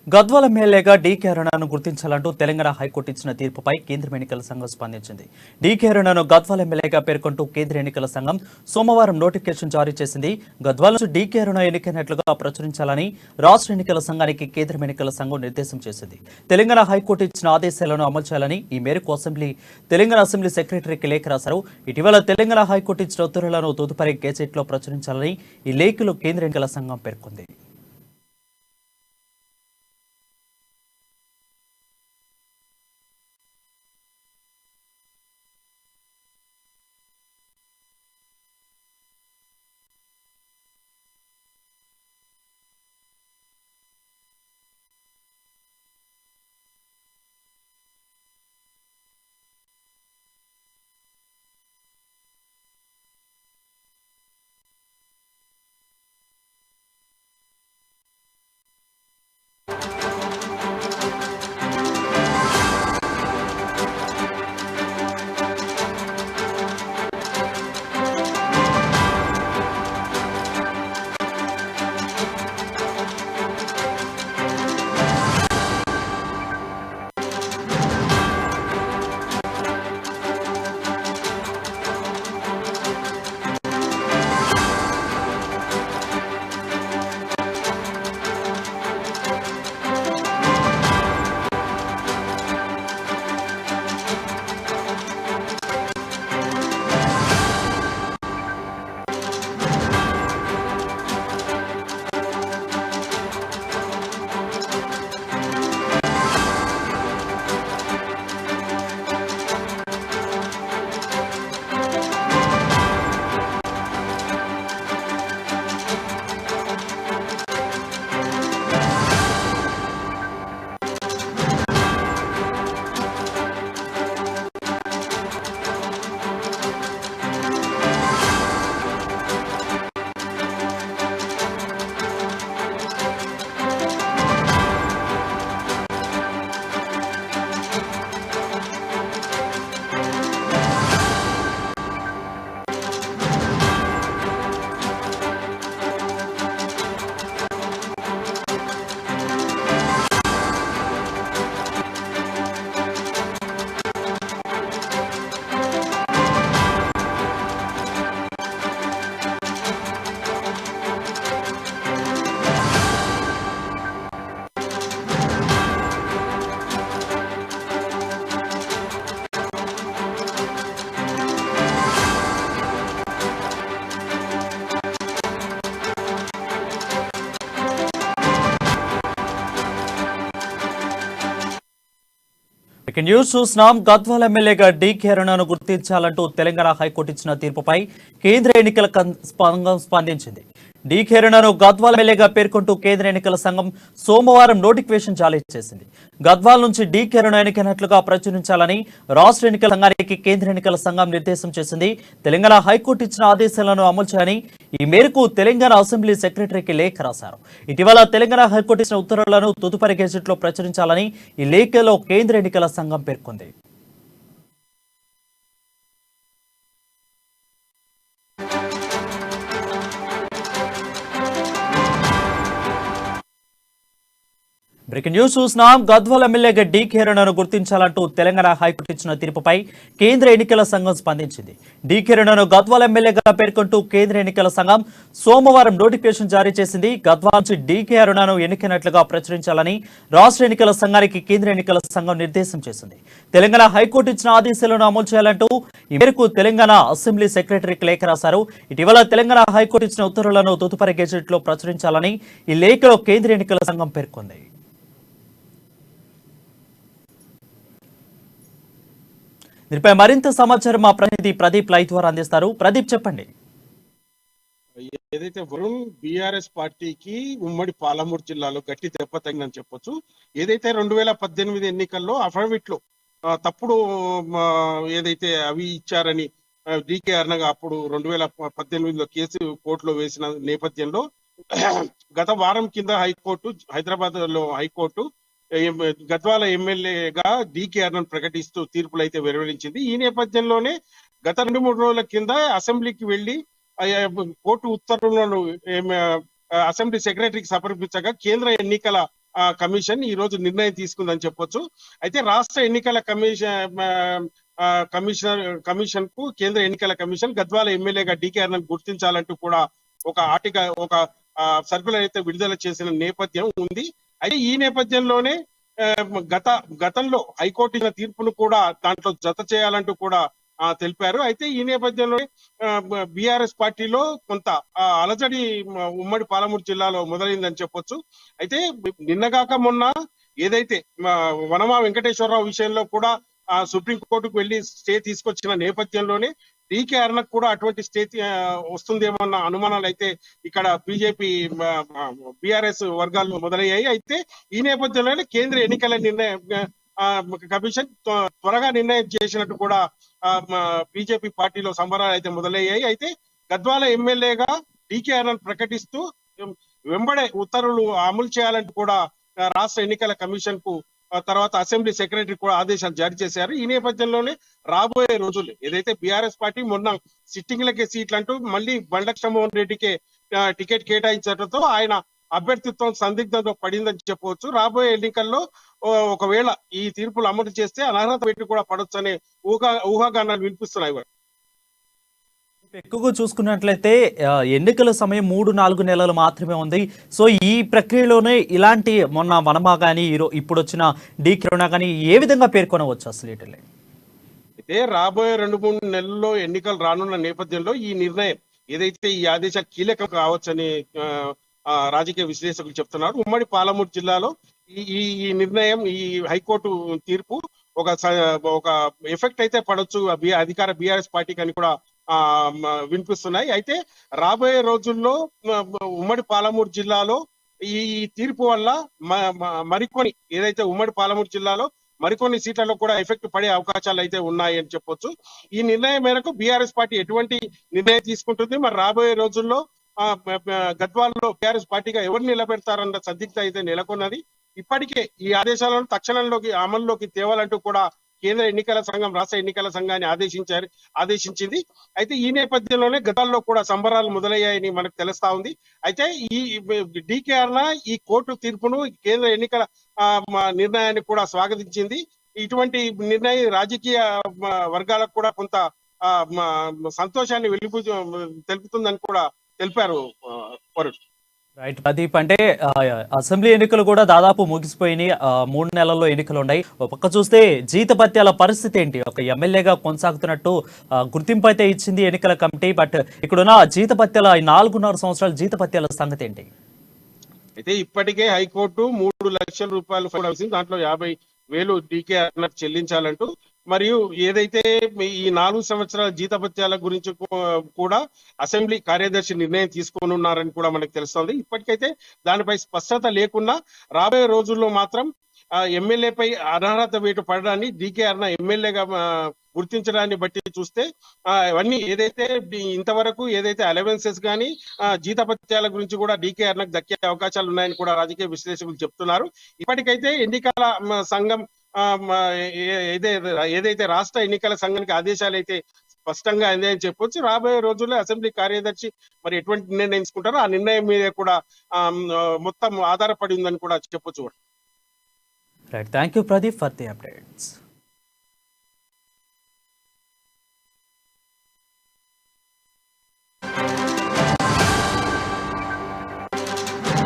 గద్వాల ఎమ్మెల్యేగా DK అరుణను గుర్తించాలంటూ Telangana high court ఇచ్చిన తీర్పుపై కేంద్ర ఎన్నికల సంఘం స్పందించింది. డీకే అరుణను గద్వాల ఎమ్మెల్యేగా పేర్కొంటూ కేంద్ర ఎన్నికల సంఘం సోమవారం నోటిఫికేషన్ జారీ చేసింది. గద్వాల నుంచి డీకే అరుణ ఎన్నికైనట్లుగా ప్రచురించాలని రాష్ట్ర ఎన్నికల సంఘానికి కేంద్ర ఎన్నికల సంఘం నిర్దేశం చేసింది. తెలంగాణ హైకోర్టు ఇచ్చిన ఆదేశాలను అమలు చేయాలని ఈ మేరకు తెలంగాణ అసెంబ్లీ సెక్రటరీకి లేఖ రాశారు. ఇటీవల తెలంగాణ హైకోర్టు ఇచ్చిన ఉత్తర్వులను తదుపరి గెజెట్లో ప్రచురించాలని ఈ లేఖలో కేంద్ర ఎన్నికల సంఘం పేర్కొంది. న్యూస్ చూస్తున్నాం. గద్వాల ఎమ్మెల్యేగా డీకే అరుణను గుర్తించాలంటూ తెలంగాణ హైకోర్టు ఇచ్చిన తీర్పుపై కేంద్ర ఎన్నికల సంఘం స్పందించింది. డీకే అరుణను గద్వాల ఎమ్మెల్యేగా పేర్కొంటూ కేంద్ర ఎన్నికల సంఘం సోమవారం నోటిఫికేషన్ జారీ చేసింది. గద్వాల నుంచి డీకే అరుణ ఎన్నికైనట్లుగా ప్రచురించాలని రాష్ట్ర ఎన్నికల సంఘానికి కేంద్ర ఎన్నికల సంఘం నిర్దేశం చేసింది. తెలంగాణ హైకోర్టు ఇచ్చిన ఆదేశాలను అమలు చేయాలని ఈ మేరకు తెలంగాణ అసెంబ్లీ సెక్రటరీకి లేఖ రాశారు. ఇటీవల తెలంగాణ హైకోర్టు ఇచ్చిన ఉత్తర్వులను తదుపరి గెజెట్లో ప్రచురించాలని ఈ లేఖలో కేంద్ర ఎన్నికల సంఘం పేర్కొంది. బ్రేకింగ్ న్యూస్ చూస్తున్నాం. గద్వాల ఎమ్మెల్యేగా డీకే అరుణను గుర్తించాలంటూ తెలంగాణ హైకోర్టు ఇచ్చిన తీర్పుపై కేంద్ర ఎన్నికల సంఘం స్పందించింది. డీకే అరుణను గద్వాల ఎమ్మెల్యేగా పేర్కొంటూ కేంద్ర ఎన్నికల సంఘం సోమవారం నోటిఫికేషన్ జారీ చేసింది. గద్వాల నుంచి డీకే అరుణను ఎన్నికైనట్లుగా ప్రచురించాలని రాష్ట్ర ఎన్నికల సంఘానికి కేంద్ర ఎన్నికల సంఘం నిర్దేశం చేసింది. తెలంగాణ హైకోర్టు ఇచ్చిన ఆదేశాలను అమలు చేయాలంటూ ఈ మేరకు తెలంగాణ అసెంబ్లీ సెక్రటరీకి లేఖ రాశారు. ఇటీవల తెలంగాణ హైకోర్టు ఇచ్చిన ఉత్తర్వులను తదుపరి గెజెట్లో ప్రచురించాలని ఈ లేఖలో కేంద్ర ఎన్నికల సంఘం పేర్కొంది. దీనిపై మరింత సమాచారం మా ప్రతినిధి ప్రదీప్ లైవ్ ద్వారా అందిస్తారు. ప్రదీప్, చెప్పండి. ఏదైతే వరుణ్ బీఆర్ఎస్ పార్టీకి ఉమ్మడి పాలమూరు జిల్లాలో గట్టి దెబ్బ తగ్గిందని చెప్పొచ్చు. ఏదైతే 2018 ఎన్నికల్లో అఫిడవిట్ లో తప్పుడు ఏదైతే అవి ఇచ్చారని డీకే అరుణగా అప్పుడు 2018లో కేసు కోర్టులో వేసిన నేపథ్యంలో గత వారం కింద హైదరాబాద్ లో హైకోర్టు గద్వాల ఎమ్మెల్యేగా డీకే అరుణను ప్రకటిస్తూ తీర్పులు అయితే వెలువరించింది. ఈ నేపథ్యంలోనే గత 2-3 రోజుల కింద అసెంబ్లీకి వెళ్లి కోర్టు ఉత్తర్వులను అసెంబ్లీ సెక్రటరీకి సమర్పించగా కేంద్ర ఎన్నికల కమిషన్ ఈ రోజు నిర్ణయం తీసుకుందని చెప్పొచ్చు. అయితే రాష్ట్ర ఎన్నికల కమిషన్ కు కేంద్ర ఎన్నికల కమిషన్ గద్వాల ఎమ్మెల్యేగా డీకే అరుణను గుర్తించాలంటూ కూడా ఒక సర్కులర్ అయితే విడుదల చేసిన నేపథ్యం ఉంది. అయితే ఈ నేపథ్యంలోనే ఆ, గతంలో హైకోర్టు ఇచ్చిన తీర్పును కూడా దాంట్లో జత చేయాలంటూ కూడా తెలిపారు. అయితే ఈ నేపథ్యంలో బీఆర్ఎస్ పార్టీలో కొంత అలజడి ఉమ్మడి పాలమూరు జిల్లాలో మొదలైందని చెప్పొచ్చు. అయితే నిన్నగాక మొన్న ఏదైతే వనమా వెంకటేశ్వరరావు విషయంలో కూడా సుప్రీంకోర్టుకు వెళ్లి స్టే తీసుకొచ్చిన నేపథ్యంలోనే డీకే అరుణకు కూడా అటువంటి స్టే వస్తుందేమన్న అనుమానాలు అయితే ఇక్కడ బీజేపీ బీఆర్ఎస్ వర్గాల్లో మొదలయ్యాయి. అయితే ఈ నేపథ్యంలోనే కేంద్ర ఎన్నికల కమిషన్ త్వరగా నిర్ణయం చేసినట్టు కూడా బీజేపీ పార్టీలో సంబరాలు అయితే మొదలయ్యాయి. అయితే గద్వాల ఎమ్మెల్యేగా డీకే అరుణ్ ప్రకటిస్తూ వెంబడే ఉత్తర్వులు అమలు చేయాలంటూ కూడా రాష్ట్ర ఎన్నికల కమిషన్ కు తర్వాత అసెంబ్లీ సెక్రటరీ కూడా ఆదేశాలు జారీ చేశారు. ఈ నేపథ్యంలోనే రాబోయే రోజులు ఏదైతే బీఆర్ఎస్ పార్టీ మొన్న సిట్టింగ్లకే సీట్లు అంటూ మళ్ళీ బండ్ల కృష్ణమోహన్ రెడ్డికే టికెట్ కేటాయించడంతో ఆయన అభ్యర్థిత్వం సందిగ్ధంలో పడిందని చెప్పవచ్చు. రాబోయే ఎన్నికల్లో ఒకవేళ ఈ తీర్పులు అమలు చేస్తే అనర్హత పెట్టి కూడా పడొచ్చు అనే ఊహాగానాలు వినిపిస్తున్నాయి. ఎక్కువగా చూసుకున్నట్లయితే ఎన్నికల సమయం 3-4 నెలలు మాత్రమే ఉంది. సో ఈ ప్రక్రియలోనే ఇలాంటి మొన్న వనమా కానీ ఇప్పుడు వచ్చిన డీకే అరుణ కానీ ఏ విధంగా పేర్కొనవచ్చు అసలు వీటిని? అయితే రాబోయే 2-3 నెలల్లో ఎన్నికలు రానున్న నేపథ్యంలో ఈ నిర్ణయం ఏదైతే ఈ ఆదేశాలు కీలకం కావచ్చని రాజకీయ విశ్లేషకులు చెప్తున్నారు. ఉమ్మడి పాలమూరు జిల్లాలో ఈ నిర్ణయం, ఈ హైకోర్టు తీర్పు ఒక ఎఫెక్ట్ అయితే పడొచ్చు అధికార బీఆర్ఎస్ పార్టీకి అని కూడా వినిపిస్తున్నాయి. అయితే రాబోయే రోజుల్లో ఉమ్మడి పాలమూరు జిల్లాలో ఈ తీర్పు వల్ల మరికొన్ని ఏదైతే ఉమ్మడి పాలమూరు జిల్లాలో మరికొన్ని సీట్లలో కూడా ఎఫెక్ట్ పడే అవకాశాలు అయితే ఉన్నాయి అని చెప్పొచ్చు. ఈ నిర్ణయం మేరకు బీఆర్ఎస్ పార్టీ ఎటువంటి నిర్ణయం తీసుకుంటుంది, మరి రాబోయే రోజుల్లో గద్వాలలో బీఆర్ఎస్ పార్టీగా ఎవరు నిలబెడతారన్న సందిగ్ధ అయితే నెలకొన్నది. ఇప్పటికే ఈ ఆదేశాలను తక్షణంలోకి అమల్లోకి తేవాలంటూ కూడా కేంద్ర ఎన్నికల సంఘం రాష్ట్ర ఎన్నికల సంఘాన్ని ఆదేశించింది. అయితే ఈ నేపథ్యంలోనే గతాల్లో కూడా సంబరాలు మొదలయ్యాయని మనకు తెలుస్తా ఉంది. అయితే ఈ డీకే అరుణ ఈ కోర్టు తీర్పును కేంద్ర ఎన్నికల నిర్ణయాన్ని కూడా స్వాగతించింది. ఇటువంటి నిర్ణయం రాజకీయ వర్గాలకు కూడా కొంత సంతోషాన్ని తెలుపుతుందని కూడా తెలిపారు వరుణ్. రైట్ ప్రదీప్, అంటే అసెంబ్లీ ఎన్నికలు కూడా దాదాపు ముగిసిపోయినాయి. 3 నెలల్లో ఎన్నికలు ఉన్నాయి. ఒక పక్క చూస్తే జీతభత్యాల పరిస్థితి ఏంటి? ఒక ఎమ్మెల్యేగా కొనసాగుతున్నట్టు గుర్తింపు అయితే ఇచ్చింది ఎన్నికల కమిటీ. బట్ ఇక్కడున్న జీతభత్యాల 4.5 సంవత్సరాల జీతభత్యాల సంగతి ఏంటి? అయితే ఇప్పటికే హైకోర్టు 3 లక్షల రూపాయలు ఫైన్ వేసింది. దాంట్లో 50,000 డీకే అరుణకు చెల్లించాలంటూ, మరియు ఏదైతే ఈ 4 సంవత్సరాల జీతభత్యాల గురించి కూడా అసెంబ్లీ కార్యదర్శి నిర్ణయం తీసుకోనున్నారని కూడా మనకు తెలుస్తోంది. ఇప్పటికైతే దానిపై స్పష్టత లేకున్నా రాబోయే రోజుల్లో మాత్రం ఎమ్మెల్యేపై అనర్హత వేటు పడడాన్ని డీకే అరుణ ఎమ్మెల్యేగా గుర్తించడాన్ని బట్టి చూస్తే అవన్నీ ఏదైతే ఇంతవరకు ఏదైతే అలవెన్సెస్ కానీ జీతభత్యాల గురించి కూడా డీకే అరుణకు దక్కే అవకాశాలు ఉన్నాయని కూడా రాజకీయ విశ్లేషకులు చెప్తున్నారు. ఇప్పటికైతే ఎన్నికల సంఘం ఏదైతే రాష్ట్ర ఎన్నికల సంఘానికి ఆదేశాలు అయితే స్పష్టంగా అందాయని చెప్పొచ్చు. రాబోయే రోజుల్లో అసెంబ్లీ కార్యదర్శి మరి ఎటువంటి నిర్ణయం తీసుకుంటారో ఆ నిర్ణయం మీద కూడా మొత్తం ఆధారపడి ఉందని కూడా చెప్పొచ్చు. Right, thank you Pradeep for the updates.